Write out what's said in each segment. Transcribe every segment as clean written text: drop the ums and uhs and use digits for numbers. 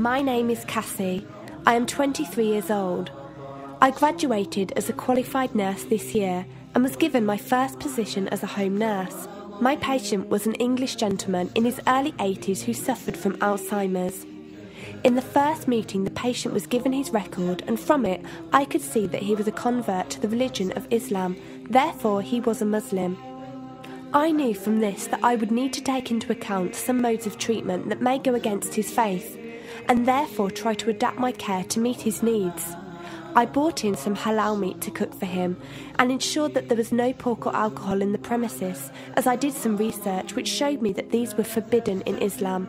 My name is Cassie. I am 23 years old. I graduated as a qualified nurse this year and was given my first position as a home nurse. My patient was an English gentleman in his early 80s who suffered from Alzheimer's. In the first meeting, the patient was given his record, and from it I could see that he was a convert to the religion of Islam, therefore he was a Muslim. I knew from this that I would need to take into account some modes of treatment that may go against his faith, and therefore try to adapt my care to meet his needs. I bought in some halal meat to cook for him and ensured that there was no pork or alcohol in the premises, as I did some research which showed me that these were forbidden in Islam.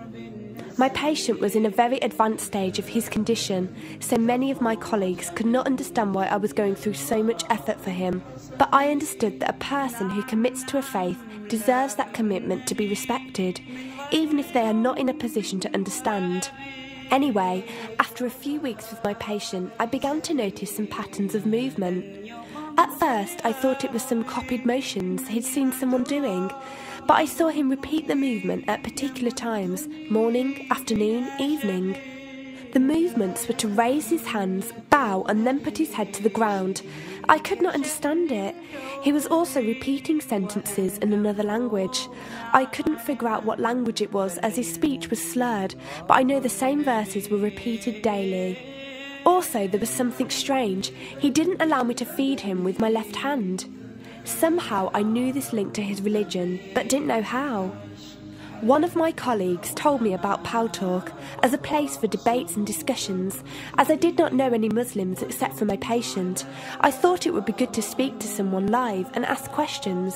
My patient was in a very advanced stage of his condition, so many of my colleagues could not understand why I was going through so much effort for him. But I understood that a person who commits to a faith deserves that commitment to be respected, even if they are not in a position to understand. Anyway, after a few weeks with my patient, I began to notice some patterns of movement. At first, I thought it was some copied motions he'd seen someone doing, but I saw him repeat the movement at particular times: morning, afternoon, evening. The movements were to raise his hands, bow, and then put his head to the ground. I could not understand it. He was also repeating sentences in another language. I couldn't figure out what language it was, as his speech was slurred, but I know the same verses were repeated daily. Also, there was something strange. He didn't allow me to feed him with my left hand. Somehow I knew this linked to his religion, but didn't know how. One of my colleagues told me about Pow Talk as a place for debates and discussions. As I did not know any Muslims except for my patient, I thought it would be good to speak to someone live and ask questions.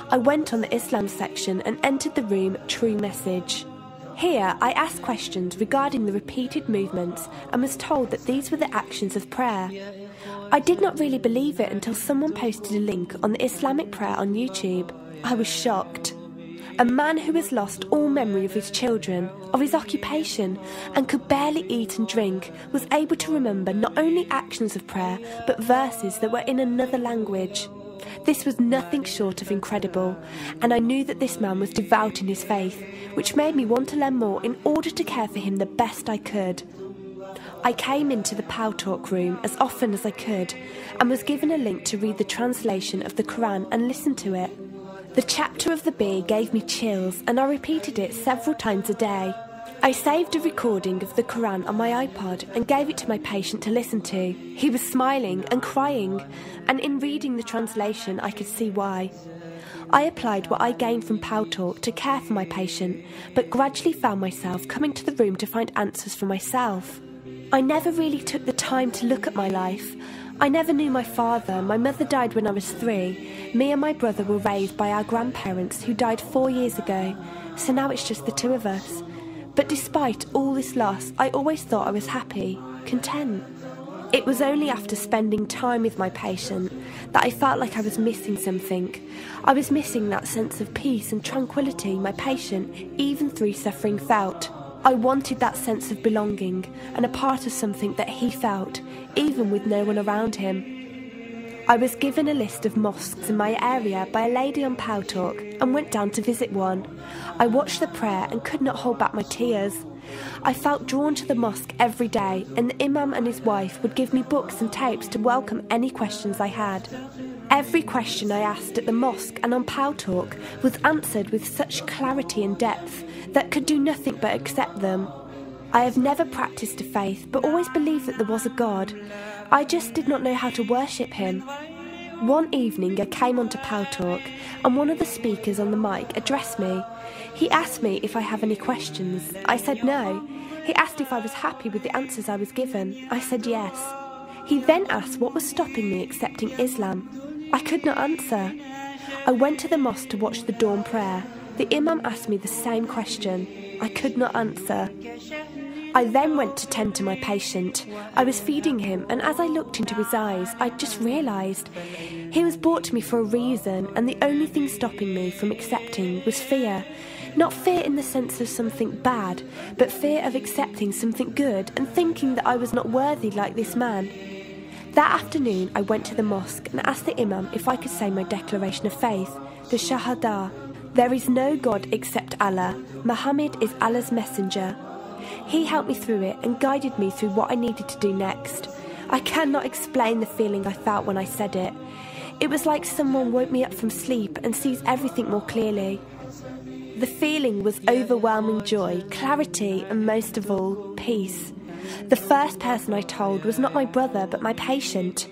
I went on the Islam section and entered the room True Message. Here I asked questions regarding the repeated movements and was told that these were the actions of prayer. I did not really believe it until someone posted a link on the Islamic prayer on YouTube. I was shocked. A man who has lost all memory of his children, of his occupation, and could barely eat and drink, was able to remember not only actions of prayer, but verses that were in another language. This was nothing short of incredible, and I knew that this man was devout in his faith, which made me want to learn more in order to care for him the best I could. I came into the Pow Talk room as often as I could, and was given a link to read the translation of the Quran and listen to it. The chapter of the bee gave me chills, and I repeated it several times a day. I saved a recording of the Quran on my iPod and gave it to my patient to listen to. He was smiling and crying, and in reading the translation I could see why. I applied what I gained from Pow Talk to care for my patient, but gradually found myself coming to the room to find answers for myself. I never really took the time to look at my life. I never knew my father. My mother died when I was 3. Me and my brother were raised by our grandparents who died 4 years ago, so now it's just the two of us. But despite all this loss, I always thought I was happy, content. It was only after spending time with my patient that I felt like I was missing something. I was missing that sense of peace and tranquility my patient, even through suffering, felt. I wanted that sense of belonging and a part of something that he felt, even with no one around him. I was given a list of mosques in my area by a lady on Pow Talk and went down to visit one. I watched the prayer and could not hold back my tears. I felt drawn to the mosque every day, and the imam and his wife would give me books and tapes to welcome any questions I had. Every question I asked at the mosque and on Pow Talk was answered with such clarity and depth that could do nothing but accept them. I have never practiced a faith, but always believed that there was a God. I just did not know how to worship him. One evening I came onto Pow Talk, and one of the speakers on the mic addressed me. He asked me if I have any questions. I said no. He asked if I was happy with the answers I was given. I said yes. He then asked what was stopping me accepting Islam. I could not answer. I went to the mosque to watch the dawn prayer. The imam asked me the same question. I could not answer. I then went to tend to my patient. I was feeding him, and as I looked into his eyes, I just realised he was brought to me for a reason, and the only thing stopping me from accepting was fear. Not fear in the sense of something bad, but fear of accepting something good and thinking that I was not worthy like this man. That afternoon, I went to the mosque and asked the imam if I could say my declaration of faith, the Shahada. There is no God except Allah. Muhammad is Allah's messenger. He helped me through it and guided me through what I needed to do next. I cannot explain the feeling I felt when I said it. It was like someone woke me up from sleep and sees everything more clearly. The feeling was overwhelming joy, clarity, and most of all, peace. The first person I told was not my brother, but my patient.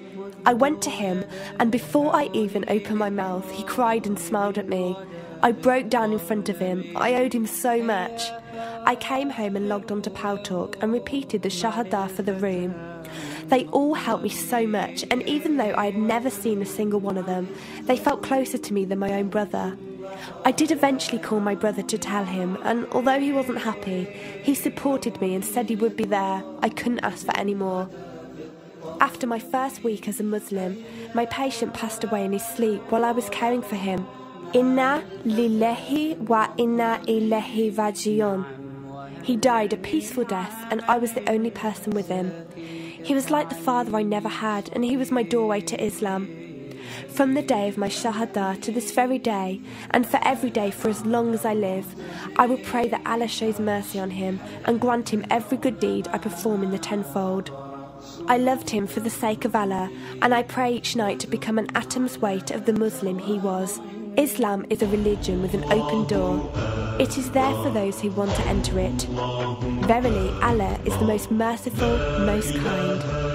I went to him, and before I even opened my mouth, he cried and smiled at me. I broke down in front of him. I owed him so much. I came home and logged onto Paltalk and repeated the Shahada for the room. They all helped me so much, and even though I had never seen a single one of them, they felt closer to me than my own brother. I did eventually call my brother to tell him, and although he wasn't happy, he supported me and said he would be there. I couldn't ask for any more. After my first week as a Muslim, my patient passed away in his sleep while I was caring for him. Inna lillahi wa inna ilayhi raji'un. He died a peaceful death, and I was the only person with him. He was like the father I never had, and he was my doorway to Islam. From the day of my Shahada to this very day, and for every day for as long as I live, I will pray that Allah shows mercy on him and grant him every good deed I perform in the tenfold. I loved him for the sake of Allah, and I pray each night to become an atom's weight of the Muslim he was. Islam is a religion with an open door. It is there for those who want to enter it. Verily, Allah is the most merciful, most kind.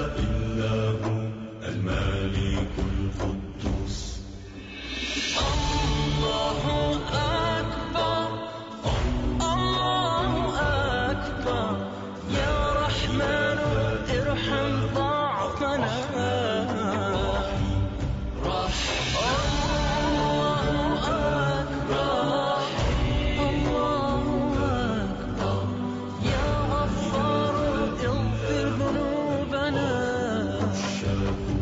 شاء